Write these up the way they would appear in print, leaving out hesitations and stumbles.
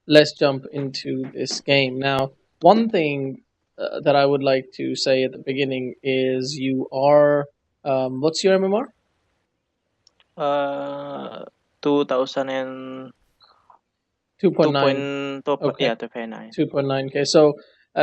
let's jump into this game. Now, one thing that I would like to say at the beginning is you are, what's your MMR? 2000 and 2.9. 2.2, Okay, yeah, 2.9. 2.9K. So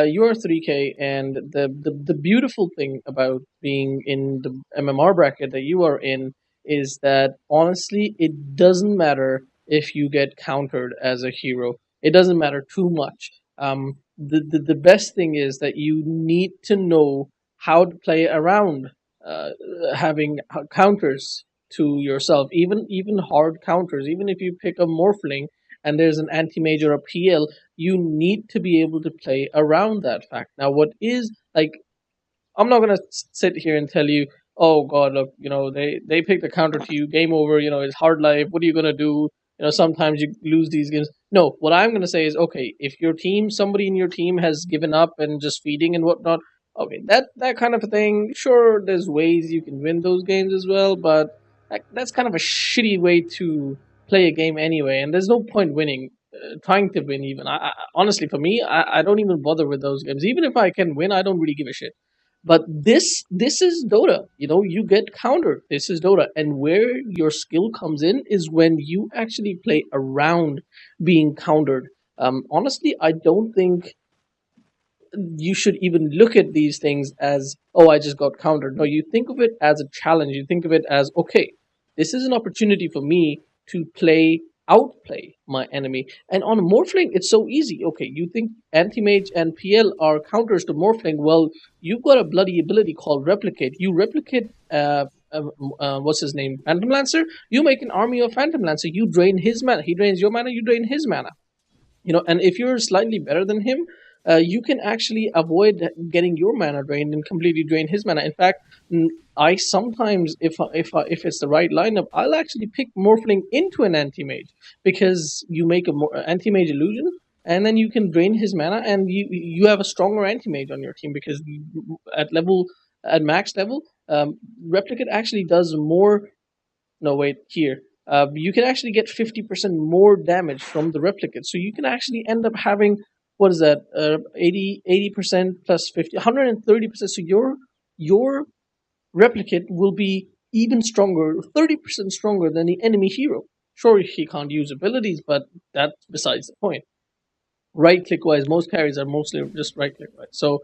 you are 3K, and the beautiful thing about being in the MMR bracket that you are in is that honestly, it doesn't matter if you get countered as a hero. It doesn't matter too much. The best thing is that you need to know how to play around uh, having counters to yourself, even hard counters. Even if you pick a Morphling and there's an anti-mage or a PL, you need to be able to play around that fact. Now, what is like, I'm not gonna sit here and tell you, oh God, look, they picked a counter to you, game over. It's hard life. What are you gonna do? Sometimes you lose these games. No, what I'm gonna say is, okay, if your team, somebody in your team has given up and just feeding and whatnot, okay, that kind of a thing. Sure, there's ways you can win those games as well, but that's kind of a shitty way to play a game anyway. And there's no point winning, trying to win even. Honestly, for me, I don't even bother with those games. Even if I can win, I don't really give a shit. But this is Dota. You get countered. This is Dota, and where your skill comes in is when you actually play around being countered. Honestly, I don't think you should even look at these things as, oh, I just got countered. No, you think of it as a challenge. You think of it as, okay, this is an opportunity for me to outplay my enemy. And on Morphling, it's so easy. Okay, you think Anti-Mage and PL are counters to Morphling. Well, you've got a bloody ability called Replicate. You replicate, what's his name? Phantom Lancer. You make an army of Phantom Lancer. You drain his mana. He drains your mana. You drain his mana. And if you're slightly better than him, you can actually avoid getting your mana drained and completely drain his mana. In fact, I sometimes, if it's the right lineup, I'll actually pick Morphling into an anti-mage, because you make a anti-mage illusion, and then you can drain his mana, and you have a stronger anti-mage on your team, because at max level, replicate actually does more. No, wait, here. You can actually get 50% more damage from the replicate. So you can actually end up having, what is that, 80% plus 50, 130%. So your replicate will be even stronger, 30% stronger than the enemy hero. Sure, he can't use abilities, but that's besides the point. Right click wise, most carries are mostly just right click wise. So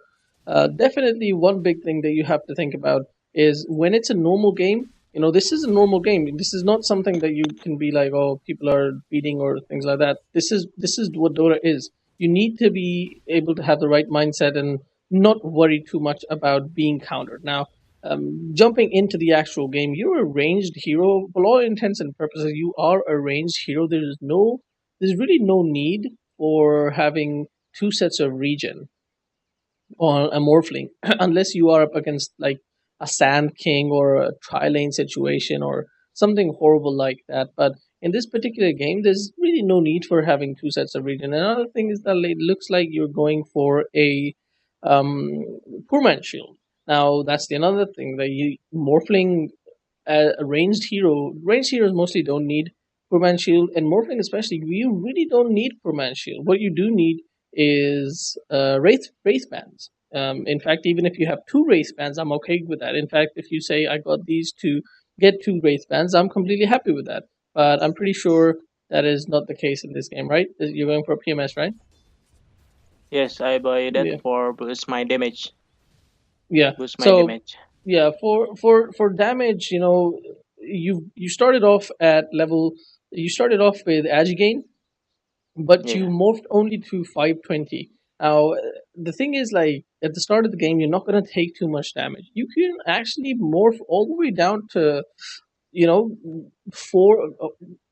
definitely one big thing that you have to think about is when it's a normal game. This is a normal game. This is not something that you can be like, oh, people are beating or things like that. This is what Dota is. You need to be able to have the right mindset and not worry too much about being countered. Now, jumping into the actual game, you're a ranged hero. For all intents and purposes, you are a ranged hero. There's really no need for having two sets of regen on a Morphling, unless you are up against like a Sand King or a tri-lane situation or something horrible like that. But in this particular game, there's really no need for having two sets of regen. Another thing is that it looks like you're going for a um, poor man shield. Now that's the another thing that you Morphling, a ranged heroes mostly don't need poor man shield, and Morphling especially, you really don't need poor man shield. What you do need is wraith bands. In fact, even if you have two wraith bands, I'm okay with that. In fact, if you say I got these to get two wraith bands, I'm completely happy with that. But I'm pretty sure that is not the case in this game, right? You're going for a PMS, right? Yes, I buy that Yeah. for boost my damage. Yeah. Boost my So damage. yeah, for damage, you started off at level. You started off with Agi, but you Yeah. morphed only to 520. Now, the thing is, like, at the start of the game, you're not going to take too much damage. You can actually morph all the way down to, you know, four.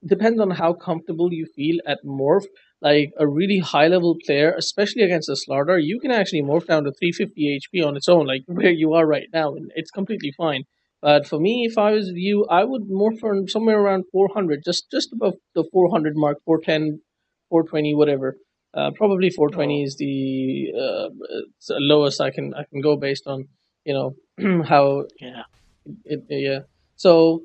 Depends on how comfortable you feel at morph. Like, a really high level player, especially against a Slardar, you can actually morph down to 350 HP on its own, like where you are right now, and it's completely fine. But for me, if I was you, I would morph from somewhere around 400, just above the 400 mark, 410, 420, whatever. Probably 420 Oh, is the lowest I can go based on, how yeah. yeah. So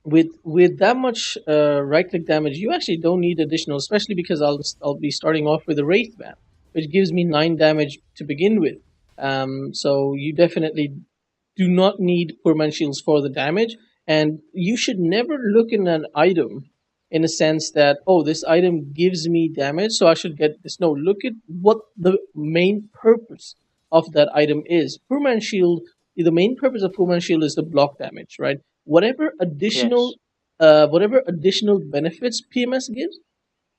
with that much right click damage, you actually don't need additional, especially because I'll be starting off with a Wraith Band, which gives me 9 damage to begin with. So you definitely do not need poor man shields for the damage, and you should never look in an item in a sense that, oh, this item gives me damage, so I should get this. No, look at what the main purpose of that item is. Poor man shield. The main purpose of poor man shield is the block damage, right? Whatever additional, Yes. whatever additional benefits PMS gives,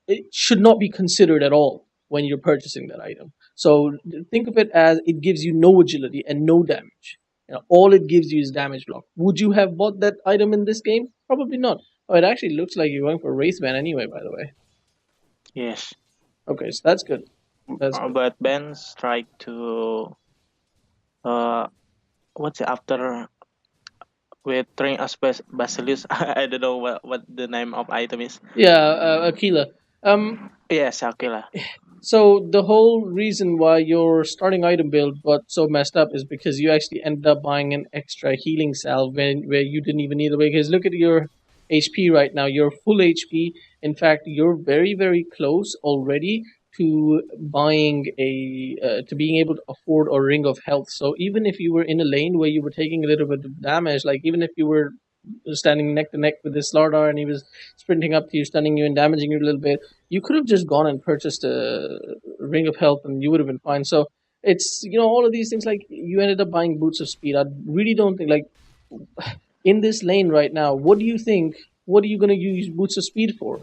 it should not be considered at all when you're purchasing that item. So think of it as it gives you no agility and no damage. All it gives you is damage block. Would you have bought that item in this game? Probably not. Oh, it actually looks like you're going for Wraith Band anyway, by the way. Yes. Okay, so that's good. That's good. But Ben's tried to uh what's it after with train as Basilius. I don't know what the name of item is. Yeah, Aquila. Um, Yes, Aquila. So the whole reason why your starting item build got so messed up is because you actually ended up buying an extra healing salve where you didn't even need it. Because look at your HP right now. You're full HP. In fact, you're very very close already to buying to being able to afford a ring of health. So even if you were in a lane where you were taking a little bit of damage, like even if you were standing neck to neck with this Slardar and he was sprinting up to you, stunning you and damaging you a little bit, you could have just gone and purchased a ring of health and you would have been fine. So it's all of these things, like you ended up buying boots of speed. I really don't think, like, in this lane right now, what do you think, what are you going to use boots of speed for?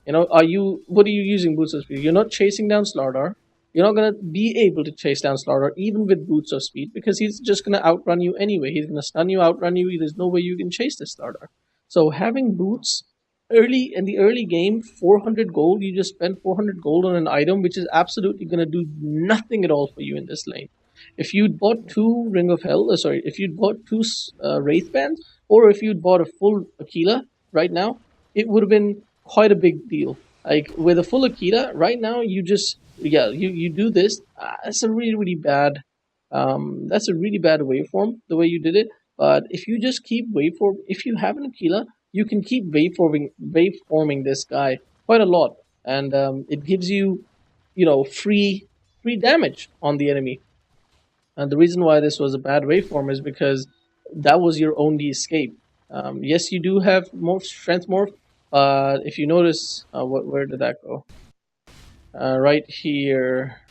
What are you using boots of speed? You're not chasing down Slardar. You're not gonna be able to chase down Slardar even with boots of speed because he's just gonna outrun you anyway. He's gonna stun you, outrun you. There's no way you can chase this Slardar. So having boots early in the early game, 400 gold. You just spend 400 gold on an item which is absolutely gonna do nothing at all for you in this lane. If you'd bought two Ring of Hell, if you'd bought two Wraith Bands, or if you'd bought a full Aquila right now, it would have been quite a big deal. Like with a full Akita, right now you just you do this. That's a really really bad. That's a really bad waveform the way you did it. But if you just keep waveform, if you have an Aquila, you can keep waveforming this guy quite a lot, and it gives you free damage on the enemy. And the reason why this was a bad waveform is because that was your only escape. Yes, you do have more strength morph. If you notice, where did that go? Right here.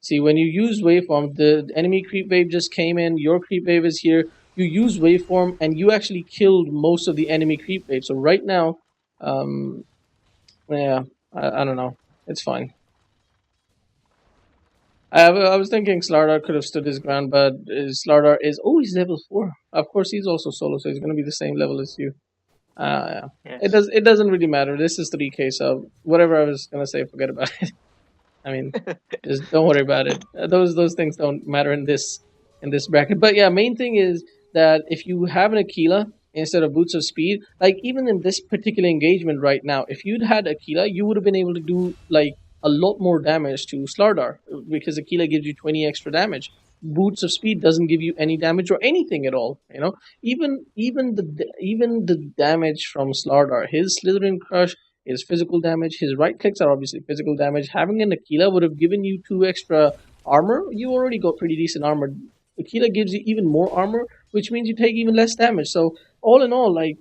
See, when you use waveform, the enemy creep wave just came in. Your creep wave is here. You use waveform, and you actually killed most of the enemy creep wave. So right now, um, yeah, I don't know. It's fine. I was thinking Slardar could have stood his ground, but Slardar is he's level 4. Of course, he's also solo, so he's going to be the same level as you. Yeah. Yes. It doesn't really matter. This is 3K, so whatever I was going to say, forget about it. I mean, just don't worry about it. Those things don't matter in this bracket. But yeah, main thing is that if you have an Aquila instead of Boots of Speed, like even in this particular engagement right now, if you'd had Aquila, you would have been able to do like a lot more damage to Slardar because Aquila gives you 20 extra damage. Boots of Speed doesn't give you any damage or anything at all. Even the damage from Slardar, his Slithering Crush, his physical damage, his right clicks are obviously physical damage. Having an Aquila would have given you 2 extra armor. You already got pretty decent armor. Aquila gives you even more armor, which means you take even less damage. So all in all, like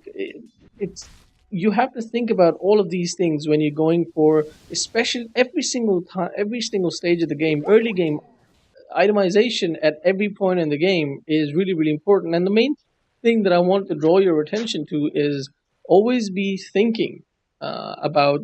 it's you have to think about all of these things when you're going for, especially every single time, every single stage of the game. Early game itemization at every point in the game is really really important. And the main thing that I want to draw your attention to is always be thinking about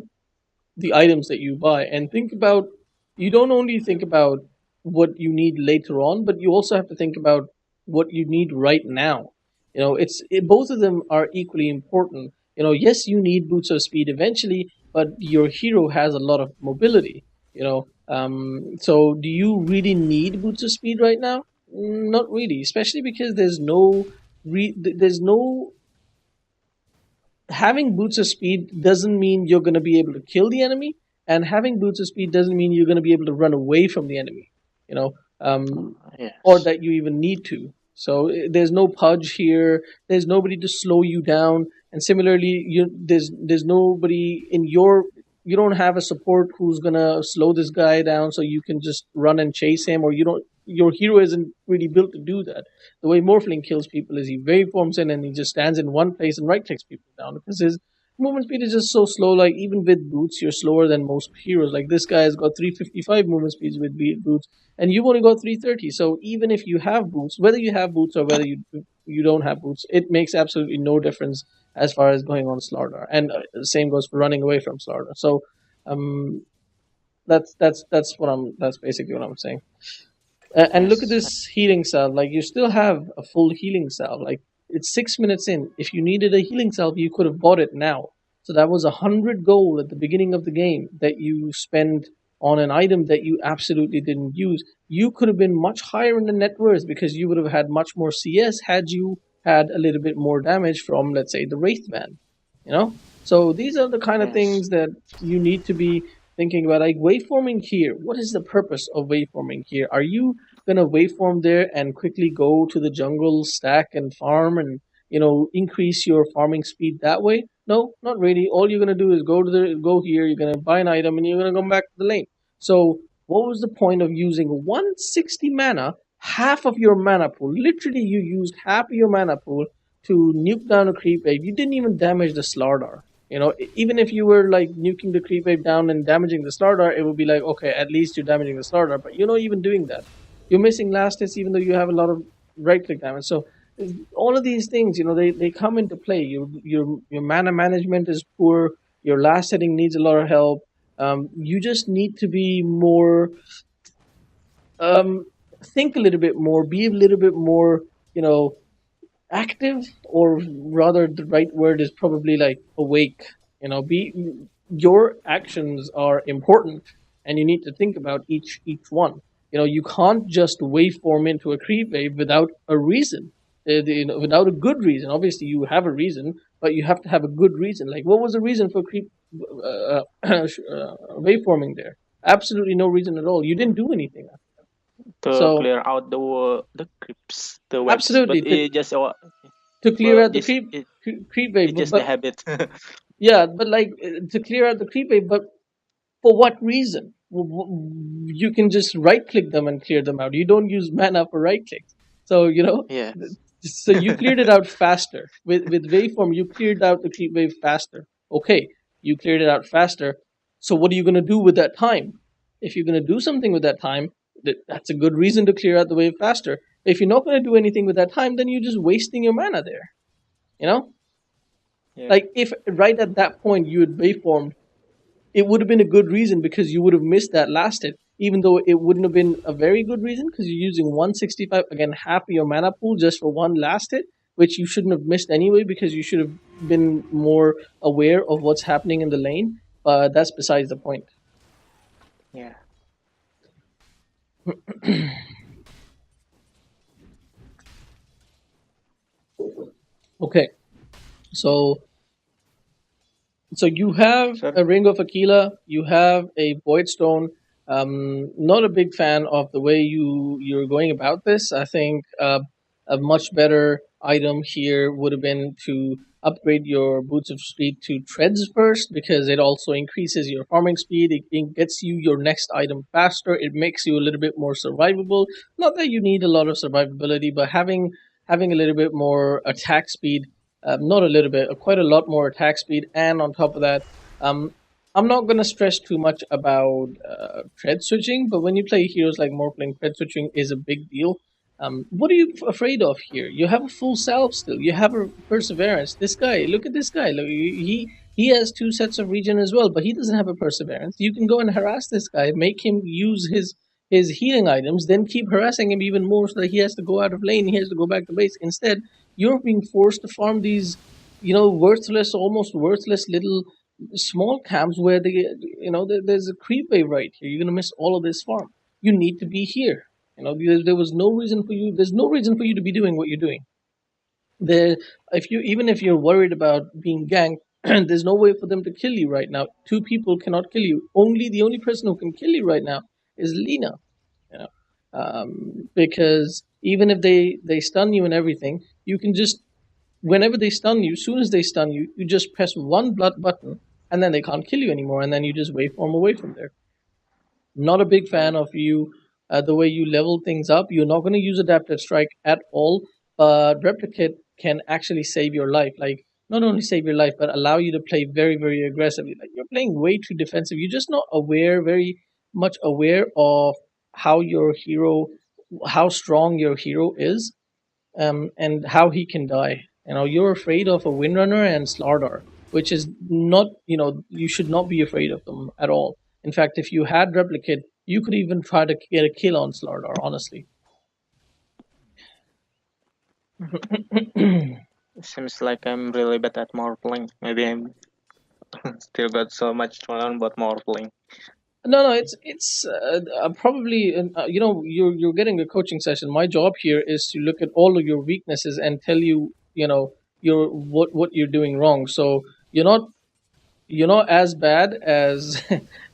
the items that you buy, and think about, you don't only think about what you need later on, but you also have to think about what you need right now. Both of them are equally important. Yes, you need boots of speed eventually, but your hero has a lot of mobility. So do you really need boots of speed right now? Not really, especially because there's no having boots of speed doesn't mean you're going to be able to kill the enemy, and having boots of speed doesn't mean you're going to be able to run away from the enemy, or Yes. that you even need to. So there's no pudge here. There's nobody to slow you down. And similarly, there's nobody in your, you don't have a support who's gonna slow this guy down so you can just run and chase him, or you don't, your hero isn't really built to do that. The way Morphling kills people is he waveforms in and he just stands in one place and right clicks people down because his movement speed is just so slow. Like even with boots, you're slower than most heroes. Like this guy has got 355 movement speeds with boots, and you've only got 330. So even if you have boots, whether you have boots or whether you don't have boots, it makes absolutely no difference as far as going on Slardar. And the same goes for running away from Slardar. So um, that's what I'm. That's basically what I'm saying. And look at Yes. this healing salve. Like you still have a full healing salve. Like it's 6 minutes in. If you needed a healing salve, you could have bought it now. So that was 100 gold at the beginning of the game that you spent on an item that you absolutely didn't use. You could have been much higher in the net worth because you would have had much more CS had you had a little bit more damage from, let's say, the Wraith Man. You know. So these are the kind of Yes. things that you need to be thinking about. Like waveforming here. What is the purpose of waveforming here? Are you gonna waveform there and quickly go to the jungle, stack and farm, and increase your farming speed that way? No, not really. All you're gonna do is go here. You're gonna buy an item and you're gonna come back to the lane. So what was the point of using 160 mana, half of your mana pool? Literally, you used half of your mana pool to nuke down a creep wave. You didn't even damage the Slardar. Even if you were like nuking the creep wave down and damaging the Slardar, it would be like, okay, at least you're damaging the Slardar, but you're not even doing that. You're missing last hits even though you have a lot of right click damage. So all of these things, they come into play. Your mana management is poor. Your last hitting needs a lot of help. You just need to be more, um, think a little bit more, be a little bit more, you know, active, or rather the right word is probably like awake. Be your actions are important, and you need to think about each one. You can't just waveform into a creep wave without a reason. Without a good reason. Obviously you have a reason, but you have to have a good reason. Like what was the reason for creep waveforming there? Absolutely no reason at all. You didn't do anything. To So clear out the creeps, the webs, but absolutely, it just to clear well, out the creep wave. it's but, just the but habit. yeah, but like to clear out the creep wave, but for what reason? You can just right click them and clear them out. You don't use mana for right clicks. So Yes. so you cleared it out faster with waveform. You cleared out the creep wave faster. Okay, you cleared it out faster. So what are you going to do with that time? If you're going to do something with that time, that's a good reason to clear out the wave faster. If you're not going to do anything with that time, then you're just wasting your mana there. You know, Yeah. like if right at that point you had waveformed, it would have been a good reason because you would have missed that last hit, even though it wouldn't have been a very good reason because you're using 165, again, half of your mana pool just for one last hit, which you shouldn't have missed anyway because you should have been more aware of what's happening in the lane. But that's besides the point. Yeah. Okay, so you have Sir. a Ring of Aquila, you have a Void Stone. Not a big fan of the way you're going about this. I think a much better item here would have been to upgrade your Boots of Speed to Treads first because it also increases your farming speed. It gets you your next item faster. It makes you a little bit more survivable. Not that you need a lot of survivability, but having a little bit more attack speed, not a little bit, quite a lot more attack speed, and on top of that, um, I'm not going to stress too much about tread switching, but when you play heroes like Morphling, tread switching is a big deal. What are you afraid of here? You have a full salve still. You have a perseverance. This guy, look at this guy. Look, he has two sets of regen as well, but he doesn't have a perseverance. You can go and harass this guy, make him use his healing items, then keep harassing him even more so that he has to go out of lane. He has to go back to base. Instead, you're being forced to farm these, worthless, almost worthless little small camps where there's a creep wave right here. You're gonna miss all of this farm. You need to be here. There was no reason for you. There's no reason for you to be doing what you're doing. There, even if you're worried about being ganked, there's no way for them to kill you right now. Two people cannot kill you. The only person who can kill you right now is Lena. You know, because even if they stun you and everything, you can just, whenever they stun you, soon as they stun you, you just press one blood button, and then they can't kill you anymore, and then you just waveform away from there. Not a big fan Mm. of you, the way you level things up. You're not going to use adaptive strike at all, but replicate can actually save your life. Like, not only save your life, but allow you to play very, very aggressively. Like, you're playing way too defensive. You're just not aware, very much aware of how your hero, how strong your hero is, and how he can die. You're afraid of a Windrunner and Slardar, which is not, you should not be afraid of them at all. In fact, if you had Replicate, you could even try to get a kill on Slardar, honestly. No, Seems like I'm really bad at Morphling. Maybe I'm still got so much to learn about Morphling. no, it's probably, you're getting a coaching session. My job here is to look at all of your weaknesses and tell you, your what you're doing wrong. So you're not as bad as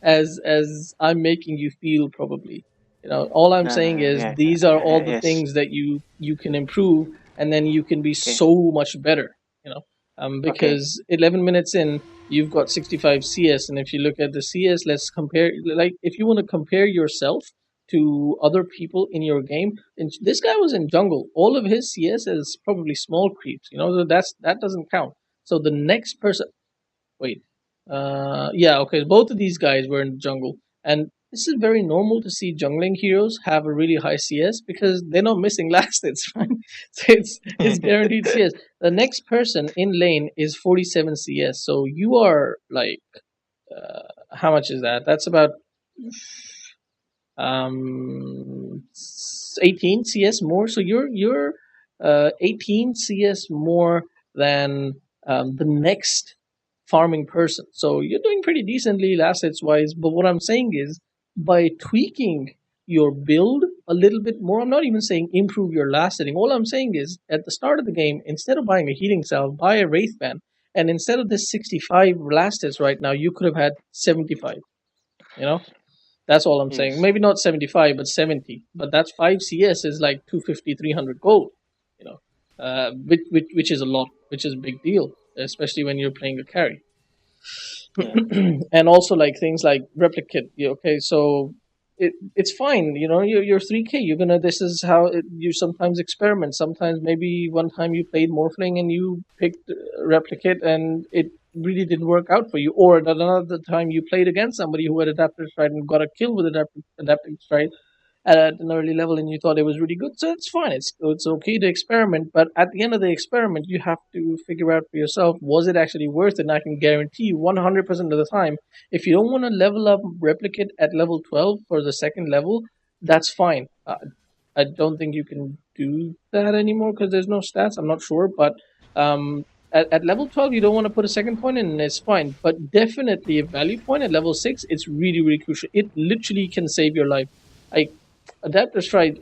as I'm making you feel, probably. All I'm No, no, saying is yeah, these are all the yes. things that you can improve, and then you can be Okay, so much better. okay. Because 11 minutes in, you've got 65 CS, and if you look at the CS, let's compare. Like, if you want to compare yourself to other people in your game, and this guy was in jungle, all of his CS is probably small creeps. So that doesn't count. So the next person, wait. Yeah, okay. Both of these guys were in the jungle, and this is very normal to see jungling heroes have a really high CS because they're not missing last hits, right? So it's guaranteed CS. The next person in lane is 47 CS. So you are like, how much is that? That's about 18 CS more. So you're 18 CS more than the next farming person. So you're doing pretty decently last hits wise. But what I'm saying is, by tweaking your build a little bit more, I'm not even saying improve your last hitting. All I'm saying is, at the start of the game, instead of buying a healing salve, buy a wraith band. And instead of this 65 last hits right now, you could have had 75. You know, that's all I'm saying. Yes, Maybe not 75, but 70. But that's 5 CS is like 250, 300 gold, you know, which is a lot, which is a big deal, especially when you're playing a carry. yeah. And also, like, things like replicate. Okay, so it's fine. You're 3K. You're gonna. This is how you sometimes experiment. Sometimes, maybe one time you played Morphling and you picked replicate, and it really didn't work out for you. Or another time you played against somebody who had adaptive stride and got a kill with adaptive stride at an early level, and you thought it was really good. So it's fine. It's okay to experiment, but at the end of the experiment, you have to figure out for yourself, was it actually worth it? And I can guarantee you, 100% of the time, if you don't want to level up replicate at level 12 for the second level, that's fine. I don't think you can do that anymore because there's no stats. I'm not sure, but at level 12, you don't want to put a second point in, and it's fine. But definitely a value point at level 6, it's really, really crucial. It literally can save your life. Like, adaptive strike,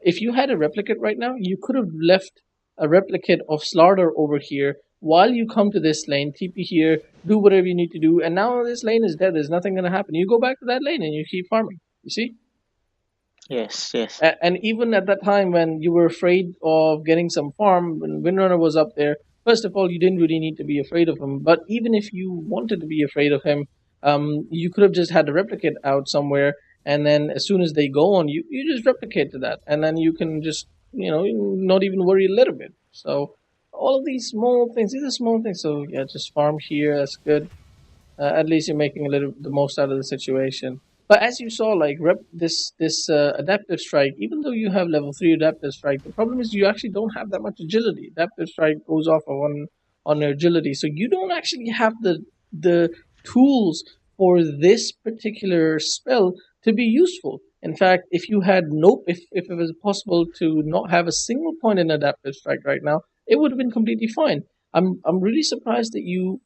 if you had a replicate right now, you could have left a replicate of Slardar over here while you come to this lane, TP here, do whatever you need to do, and now this lane is dead. There's nothing going to happen. You go back to that lane and you keep farming. You see? Yes, yes, And even at that time when you were afraid of getting some farm, when Windrunner was up there, first of all, you didn't really need to be afraid of him. But even if you wanted to be afraid of him, you could have just had a replicate out somewhere, and then as soon as they go on, you just replicate to that, and then you can just, not even worry a little bit. So all of these are small things. So yeah, just farm here. That's good. At least you're making a little the most out of the situation. But as you saw, like, this adaptive strike, even though you have level 3 adaptive strike, the problem is you actually don't have that much agility. Adaptive strike goes off on agility, so you don't actually have the tools for this particular spell to be useful. In fact, if you had nope, if it was possible to not have a single point in adaptive strike right now, it would have been completely fine. I'm really surprised that you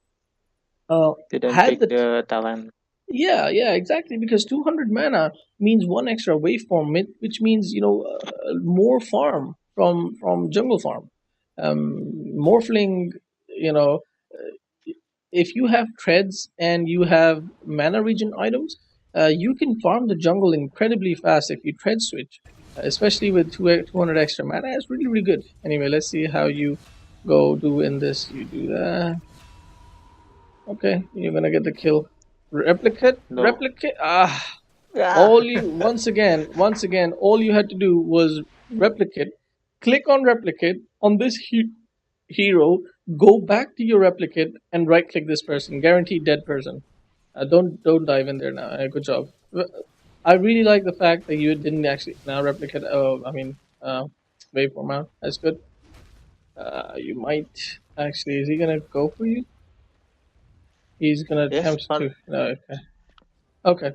uh, didn't had pick the the talent. yeah, exactly, because 200 mana means one extra waveform, which means, more farm from jungle farm. Morphling, you know, if you have treads and you have mana region items, you can farm the jungle incredibly fast if you tread switch, especially with 200 extra mana. It's really, really good. Anyway, let's see how you go do in this. You do that. Okay, you're gonna get the kill. Replicate, No. replicate. Ah, Yeah. all you once again, all you had to do was replicate. Click on replicate on this hero. Go back to your replicate and right click this person. Guaranteed dead person. Don't dive in there now. Good job. I really like the fact that you didn't actually now replicate. Waveform out. That's good. You might actually. Is he gonna go for you? He's gonna Yes, attempt fun. to. No, okay. Okay,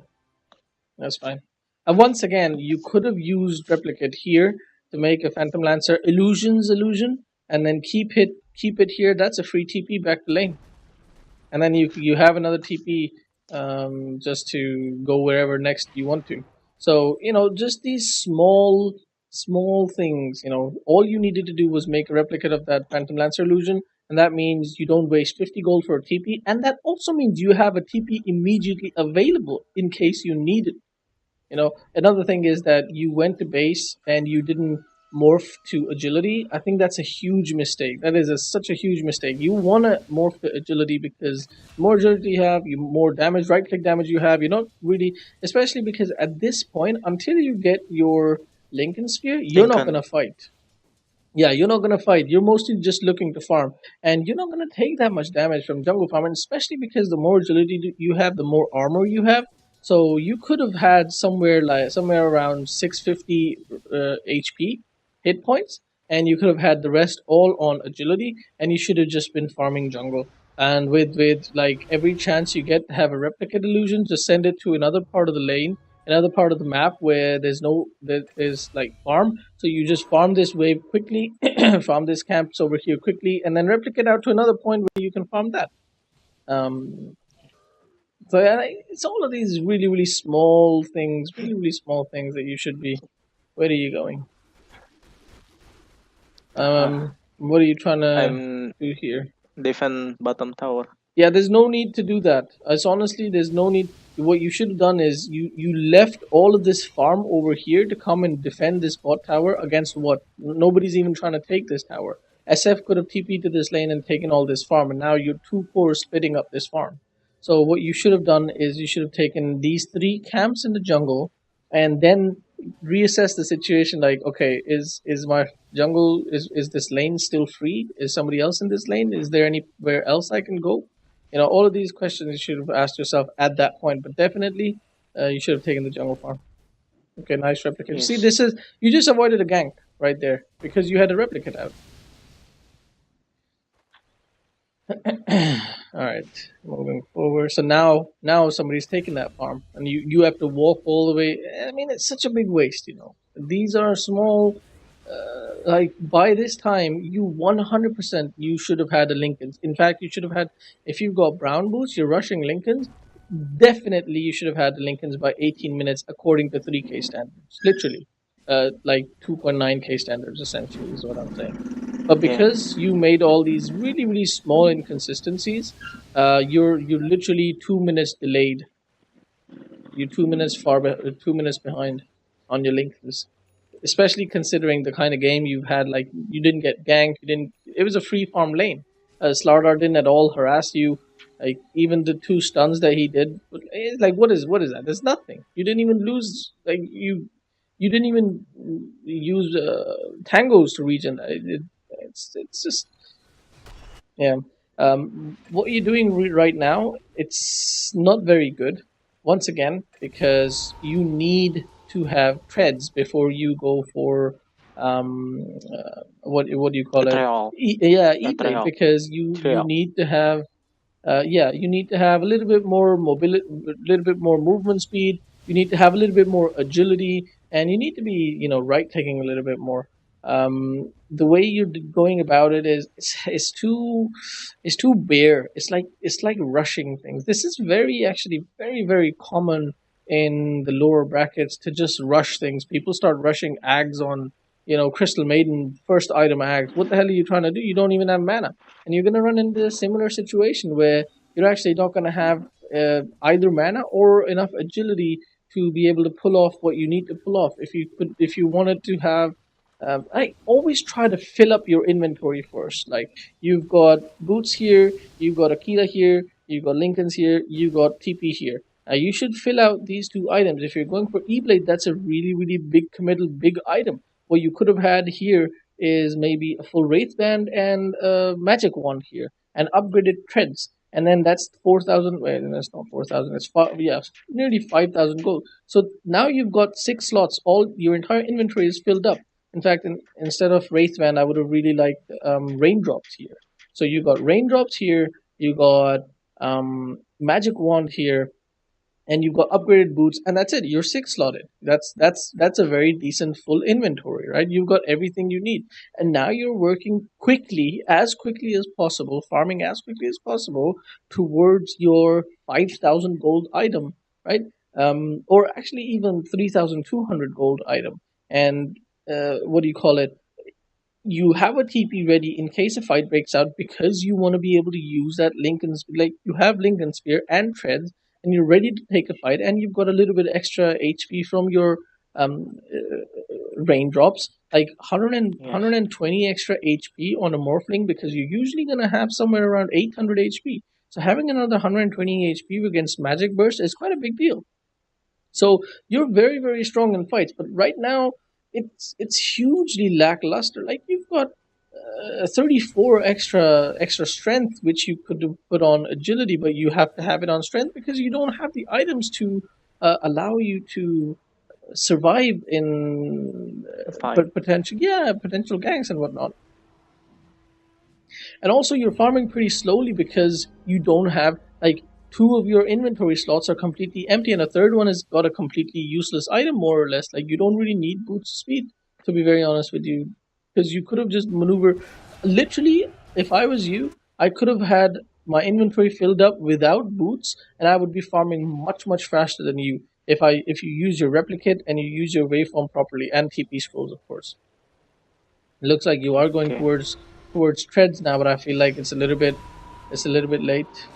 that's fine. And once again, you could have used replicate here to make a Phantom Lancer illusion, and then keep it here. That's a free TP back to lane. And then you have another TP just to go wherever next you want to. So just these small things. All you needed to do was make a replicate of that Phantom Lancer illusion, and that means you don't waste 50 gold for a TP, and that also means you have a TP immediately available in case you need it. Another thing is that you went to base and you didn't morph to agility. I think that's a huge mistake. That is such a huge mistake. You want to morph to agility because the more agility you have, you more damage, right click damage you have. You're not really, especially because at this point, until you get your Lincoln Sphere, you're not Lincoln. going to fight. Yeah, you're not gonna fight. You're mostly just looking to farm, and you're not gonna take that much damage from jungle farm, and especially because the more agility you have, the more armor you have. So you could have had somewhere around 650 HP hit points, and you could have had the rest all on agility, and you should have just been farming jungle. And with like every chance you get to have a replicate illusion, just send it to another part of the lane, another part of the map where there's like farm, so you just farm this wave quickly, farm this camps over here quickly, and then replicate out to another point where you can farm that. Um, so yeah, it's all of these really, really small things that you should be. Where are you going? Uh, What are you trying to I'm do here? defend bottom tower. Yeah, there's no need to do that. It's honestly, there's no need. What you should have done is you left all of this farm over here to come and defend this bot tower against what? Nobody's even trying to take this tower. SF could have TP'd to this lane and taken all this farm, and now you're too poor splitting up this farm. So what you should have done is you should have taken these three camps in the jungle, and then reassess the situation. Like, okay, is my jungle is this lane still free? Is somebody else in this lane? Is there anywhere else I can go? All of these questions you should have asked yourself at that point. But definitely, you should have taken the jungle farm. Okay, nice replicate. See, Yes. this is you just avoided a gank right there because you had a replicate out. All right, moving forward. So now somebody's taking that farm, and you have to walk all the way. I mean, it's such a big waste. These are small. Like by this time, you 100% you should have had a Lincolns. In fact, you should have had if you've got brown boots, you're rushing Lincolns. Definitely, you should have had the Lincolns by 18 minutes according to 3K standards. Literally, like 2.9K standards essentially is what I'm saying. But Yeah. because you made all these really, really small inconsistencies, you're literally 2 minutes delayed. You're 2 minutes 2 minutes behind on your Lincolns, especially considering the kind of game you've had. Like you didn't get ganked, you didn't. It was a free farm lane. Slardar didn't at all harass you. Like even the two stuns that he did, it's like what is that? There's nothing. You didn't even lose. Like you didn't even use tangos to regen that. It's just yeah. What you're doing right now, it's not very good. Once again, because you need to have treads before you go for what do you call it? Betrayal. Yeah, E-blade, Betrayal. because you Betrayal. need to have you need to have a little bit more mobility, a little bit more movement speed. You need to have a little bit more agility, and you need to be, right taking a little bit more. The way you're going about it is it's too bare. It's like rushing things. This is actually very very common in the lower brackets to just rush things. People start rushing ags on Crystal Maiden first item ags. What the hell are you trying to do? You don't even have mana, and you're going to run into a similar situation where you're actually not going to have either mana or enough agility to be able to pull off what you need to pull off. If you wanted to have, I always try to fill up your inventory first. Like you've got boots here, you've got Akila here, you've got Lincoln's here, you've got TP here. You should fill out these two items. If you're going for E-Blade, that's a really, really big committal, big item. What you could have had here is maybe a full Wraith Band and a Magic Wand here, and upgraded treads. And then that's 4,000. Wait, that's not 4,000. It's yeah, nearly 5,000 gold. So now you've got 6 slots. All your entire inventory is filled up. In fact, instead of Wraith Band, I would have really liked Raindrops here. So you got Raindrops here. You got Magic Wand here, and you've got upgraded boots, and that's it. You're 6 slotted. That's a very decent full inventory, right? You've got everything you need, and now you're working quickly as possible, farming as quickly as possible towards your 5,000 gold item, right? Or actually even 3,200 gold item, and what do you call it? You have a TP ready in case a fight breaks out because you want to be able to use that Lincoln's, like you have Lincoln Spear and Treads, and you're ready to take a fight, and you've got a little bit extra HP from your raindrops, like 100 and Yes. 120 extra HP on a Morphling, because you're usually going to have somewhere around 800 HP. So having another 120 HP against Magic Burst is quite a big deal. So you're very, very strong in fights, but right now it's hugely lackluster. Like you've got 34 extra strength, which you could have put on agility, but you have to have it on strength because you don't have the items to allow you to survive in potential ganks and whatnot. And also, you're farming pretty slowly because you don't have, like, 2 of your inventory slots are completely empty, and a third one has got a completely useless item, more or less. Like, you don't really need boots speed, to be very honest with you, because you could have just maneuvered. Literally, if I was you, I could have had my inventory filled up without boots, and I would be farming much faster than you if you use your replicate and you use your waveform properly, and TP scrolls, of course. It looks like you are going Okay. towards treads now, but I feel like it's a little bit late.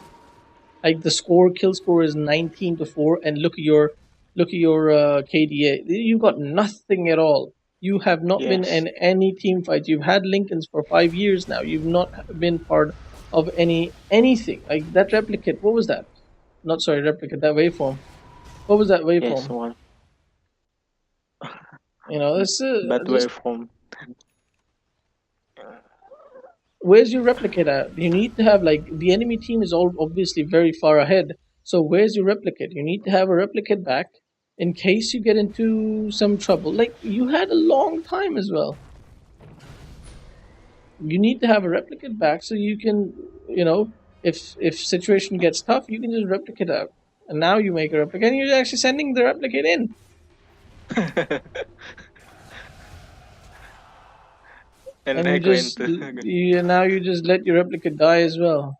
Like the kill score is 19-4, and look at your KDA. You've got nothing at all. You have not been Yes. in any team fights. You've had Lincolns for 5 years now. You've not been part of anything. Like that replicate. What was that? Not sorry, replicate. That waveform. What was that Yes. waveform? One. You know, this But just waveform. where's your replicate at? You need to have, like, the enemy team is all obviously very far ahead. So where's your replicate? You need to have a replicate back in case you get into some trouble. Like you had a long time as well. You need to have a replicate back so you can, if situation gets tough, you can just replicate out. And now you make a replicate, and you're actually sending the replicate in. And And I going to. now you just let your replicate die as well.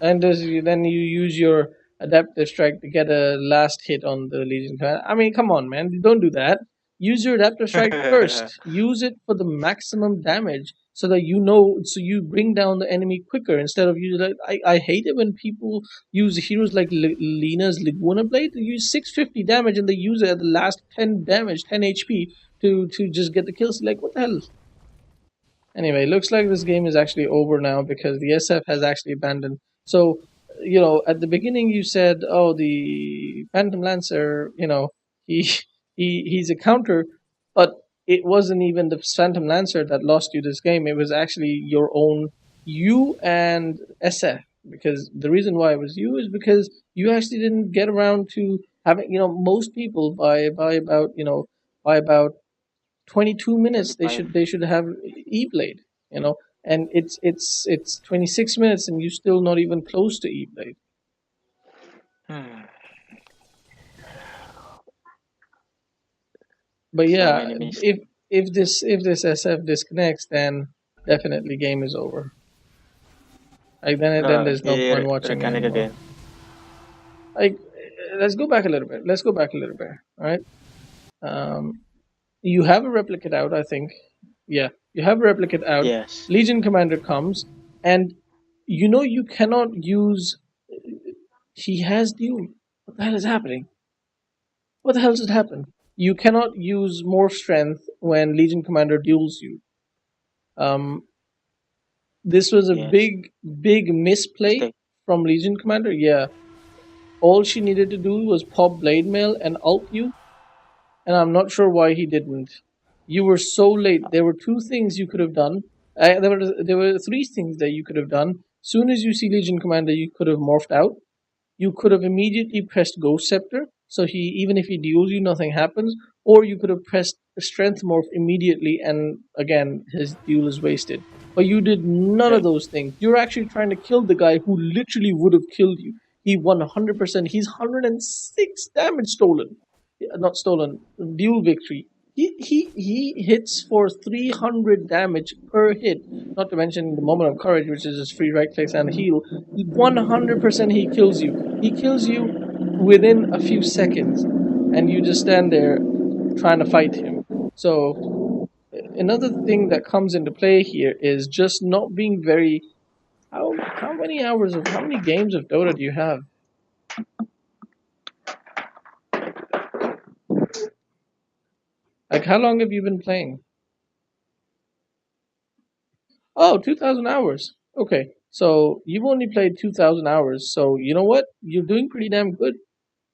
And then you use your adaptive strike to get a last hit on the Legion Commander. I mean, come on, man, don't do that. Use your adaptive strike first. Use it for the maximum damage, so that so you bring down the enemy quicker instead of using. Like, I hate it when people use heroes like Lena's Laguna Blade. They use 650 damage and they use it at the last 10 damage, 10 HP to just get the kills. Like, what the hell? Anyway, looks like this game is actually over now because the SF has actually abandoned. So, at the beginning you said, "Oh, the Phantom Lancer, he he's a counter," but it wasn't even the Phantom Lancer that lost you this game. It was actually you and SF. Because the reason why it was you is because you actually didn't get around to having, most people by about 22 minutes 25. they should have E-Blade, and it's 26 minutes and you're still not even close to E-Blade. Hmm. But So yeah, many mistakes. if this SF disconnects, then definitely game is over. Like then there's no point watching Reconnect anymore. again. Like, let's go back a little bit. All right. You have a replicate out, I think. Yeah, you have a replicate out. Yes. Legion Commander comes, and You know you cannot use. He has duel. What the hell is happening? What the hell just happened? You cannot use Morph Strength when Legion Commander duels you. Um, this was a Yes. big misplay Mistake. from Legion Commander. Yeah, all she needed to do was pop Blade Mail and ult you, and I'm not sure why he didn't. You were so late. There were two things you could have done. There were three things that you could have done. Soon as you see Legion Commander, you could have morphed out. You could have immediately pressed Ghost Scepter, so he even if he deals you, nothing happens. Or you could have pressed Strength Morph immediately, and again, his duel is wasted. But you did none Yeah. of those things. You're actually trying to kill the guy who literally would have killed you. He 100%. He's 106 damage stolen. Not stolen, duel victory. He hits for 300 damage per hit. Not to mention the moment of courage, which is his free right clicks and heal. 100% he kills you. He kills you within a few seconds, and you just stand there trying to fight him. So another thing that comes into play here is just not being very. How many games of Dota do you have? Like how long have you been playing? Oh, 2,000 hours. Okay. So you've only played 2,000 hours. So you know what? You're doing pretty damn good,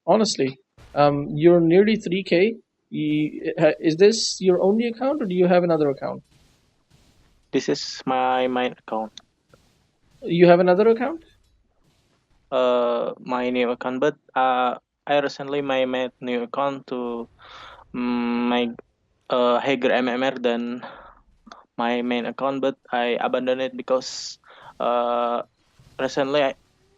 honestly. You're nearly 3K. Is this your only account or do you have another account? This is my main account. You have another account? My new account, but I recently made new account to make higher MMR than my main account, but I abandoned it because uh recently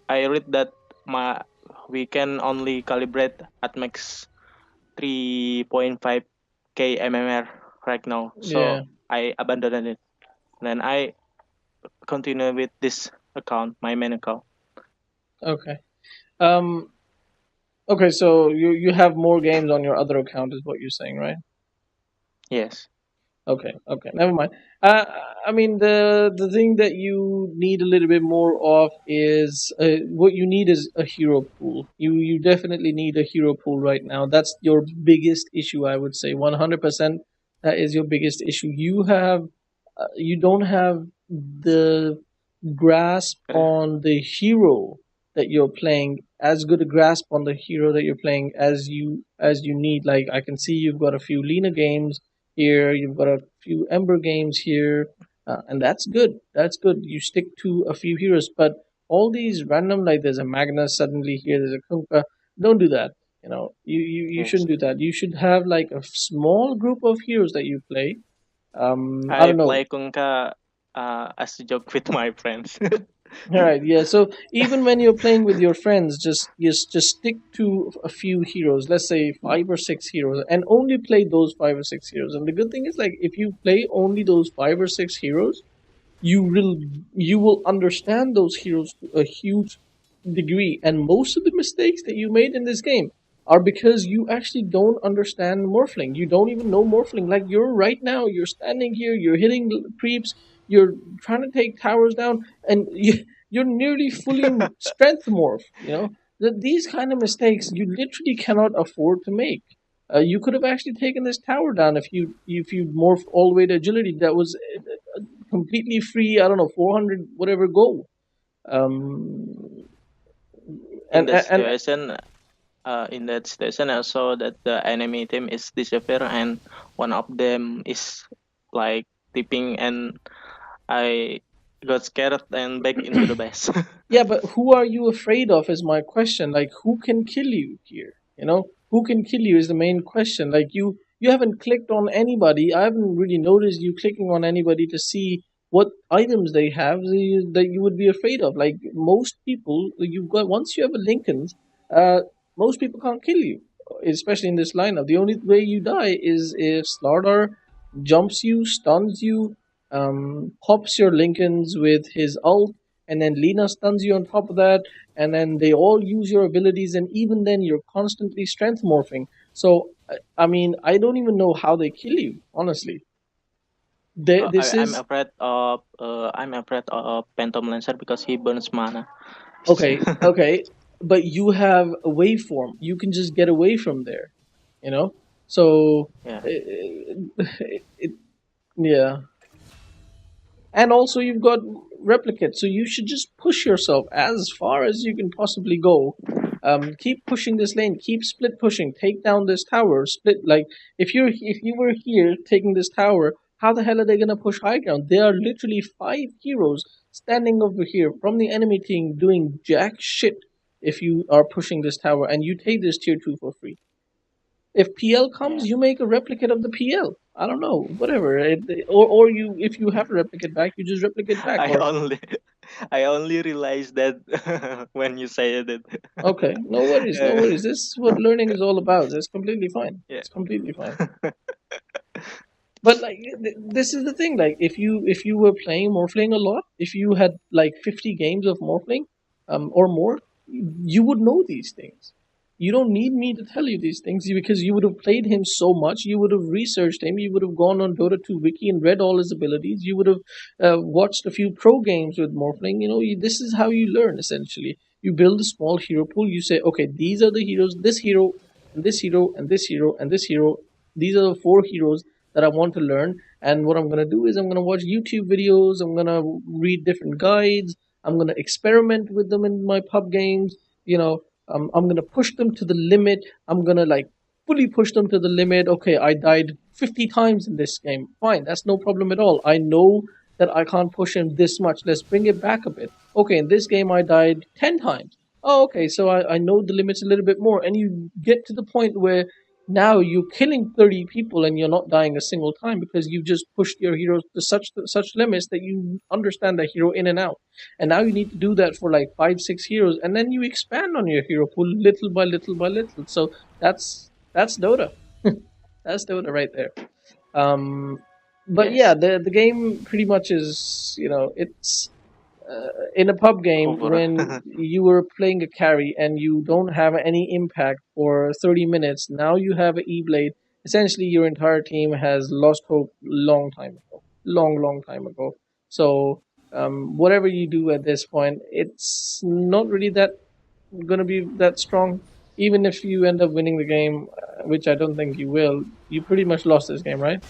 I read that my we can only calibrate at max 3.5 k MMR right now, Yeah. so I abandoned it. Then I continue with this account, my main account. Okay. Um. Okay. So you have more games on your other account, is what you're saying, right? Yes. Okay, okay, never mind. Uh, I mean, the thing that you need a little bit more of is what you need is a hero pool. You definitely need a hero pool right now. That's your biggest issue, I would say. 100%. That is your biggest issue. You don't have the grasp on the hero that you're playing, as good a grasp on the hero that you're playing as you need. Like I can see you've got a few Lena games here. You've got a few Ember games here, and that's good. That's good. You stick to a few heroes, but all these random, like there's a Magnus suddenly here, there's a Kunkka. Don't do that. You Yes. shouldn't do that. You should have like a small group of heroes that you play. I I don't know. play Kunka as a joke with my friends. All right, yeah. So even when you're playing with your friends, just stick to a few heroes. Let's say 5 or 6 heroes, and only play those 5 or 6 heroes. And the good thing is, like, if you play only those 5 or 6 heroes, you will understand those heroes to a huge degree. And most of the mistakes that you made in this game are because you actually don't understand Morphling. You don't even know Morphling. Like you're right now, you're standing here, you're hitting creeps, you're trying to take towers down, and you're nearly fully strength morph. These kind of mistakes you literally cannot afford to make. You could have actually taken this tower down if you morphed all the way to agility. That was completely free. I don't know, 400 whatever gold. Um, in and, that and, and situation, I saw that the enemy team is disappear and one of them is like tipping, and I got scared and back into the base. Yeah, but who are you afraid of is my question. Like, who can kill you here? Who can kill you is the main question. Like, you haven't clicked on anybody. I haven't really noticed you clicking on anybody to see what items they have that you would be afraid of. Like most people, you've got once you have a Lincoln's, most people can't kill you, especially in this lineup. The only way you die is if Slardar jumps you, stuns you, pops your Lincolns with his ult, and then Lena stuns you on top of that, and then they all use your abilities, and even then you're constantly strength morphing. So I mean, I don't even know how they kill you, honestly. This is I'm afraid of Phantom Lancer because he burns mana. okay, okay, but you have a waveform. You can just get away from there, you know. So, Yeah. it, yeah, and also you've got replicate, so you should just push yourself as far as you can possibly go. Keep pushing this lane, keep split pushing, take down this tower, split. Like, if you were here taking this tower, how the hell are they gonna push high ground? There are literally 5 heroes standing over here from the enemy team doing jack shit. If you are pushing this tower and you take this tier 2 for free, if PL Yeah. comes, you make a replicate of the PL. I don't know, whatever. Or you, if you have a replicate back, you just replicate back. I Or only I only realized that when you said it. okay, no worries, no Uh, worries. This is what learning is all about. It's completely fine. yeah. It's completely fine. But like this is the thing. Like if you were playing Morphling a lot, if you had like 50 games of Morphling, or more, you would know these things. You don't need me to tell you these things because you would have played him so much. You would have researched him. You would have gone on Dota 2 wiki and read all his abilities. You would have watched a few pro games with Morphling. This is how you learn essentially. You build a small hero pool. You say, okay, these are the heroes. This hero and this hero and this hero and this hero. These are the 4 heroes that I want to learn. And what I'm going to do is I'm going to watch YouTube videos. I'm going to read different guides. I'm going to experiment with them in my pub games. I'm going to push them to the limit. I'm going to like fully push them to the limit. Okay, I died 50 times in this game. Fine, that's no problem at all. I know that I can't push him this much. Let's bring it back a bit. Okay, in this game I died 10 times. Oh, okay, so I know the limits a little bit more. And you get to the point where now you're killing 30 people and you're not dying a single time because you've just pushed your heroes to such limits that you understand the hero in and out. And now you need to do that for like 5 6 heroes, and then you expand on your hero pool little by little by little. So that's Dota. That's Dota right there. But yeah, Yes. the game pretty much is, it's in a pub game Over. when you were playing a carry and you don't have any impact for 30 minutes. Now you have an E-Blade. Essentially, your entire team has lost hope long time ago. Long time ago. So, whatever you do at this point, it's not really that going to be that strong. Even if you end up winning the game, which I don't think you will, you pretty much lost this game, right?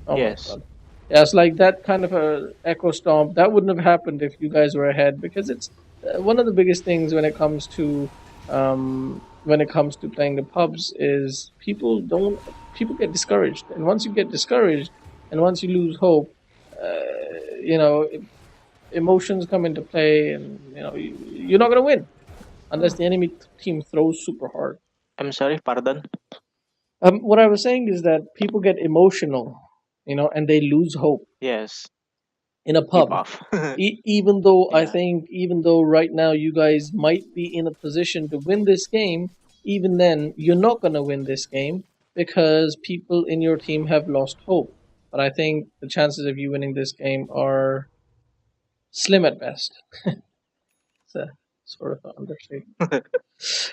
Oh my Yes. god. Yeah, it's like that kind of a echo stomp. That wouldn't have happened if you guys were ahead because it's one of the biggest things when it comes to playing the pubs is people get discouraged, and once you get discouraged and once you lose hope, you know emotions come into play, and you're not gonna win unless the enemy team throws super hard. I'm sorry, pardon. What I was saying is that people get emotional, and they lose hope Yes. in a Give pub. off. Even though I Yeah. think, even though right now you guys might be in a position to win this game, even then you're not going to win this game because people in your team have lost hope. But I think the chances of you winning this game are slim at best. It's a sort of an understatement.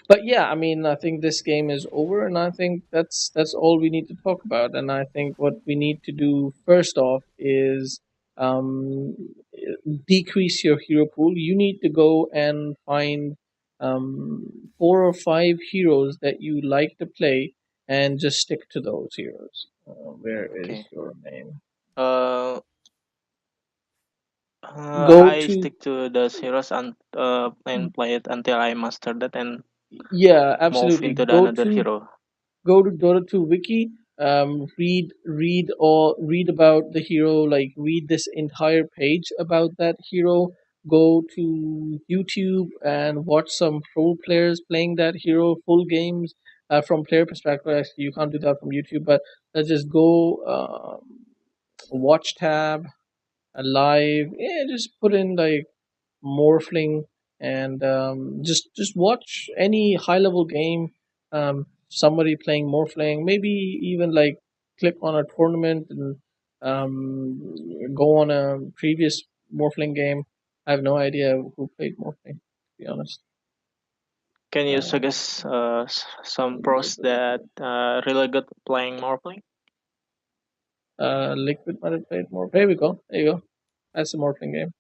But yeah, I mean, I think this game is over, and I think that's all we need to talk about. And I think what we need to do first off is um, decrease your hero pool. You need to go and find 4 or 5 heroes that you like to play, and just stick to those heroes. Where is Okay. your name? Uh, Go I to stick to the heroes and play it until I master that and yeah, move absolutely. into the another hero. Go to Dota 2 wiki, read about the hero, like read this entire page about that hero. Go to YouTube and watch some pro players playing that hero full games from player perspective. Actually, you can't do that from YouTube, but let's just go watch tab, live. Yeah, just put in like Morphling, and just watch any high level game. Somebody playing Morphling, maybe even like click on a tournament and go on a previous Morphling game. I have no idea who played Morphling, to be honest. Can you Uh, suggest some pros that really good playing Morphling? Liquid Metal Plate Morph. Here we go. There you go. That's a Morphling game.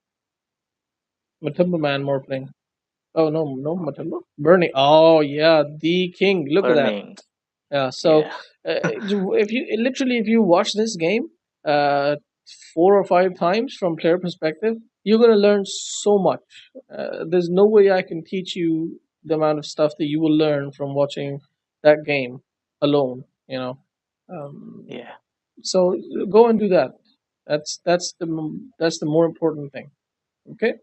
Matumba Man Morphling. Oh no, no Matumba. Bernie. Oh yeah, the king. Look at that. Burning. Yeah. So Yeah. if you watch this game, uh, 4 or 5 times from player perspective, you're gonna learn so much. There's no way I can teach you the amount of stuff that you will learn from watching that game alone. You know. Um, Yeah. so go and do that. That's the more important thing. Okay.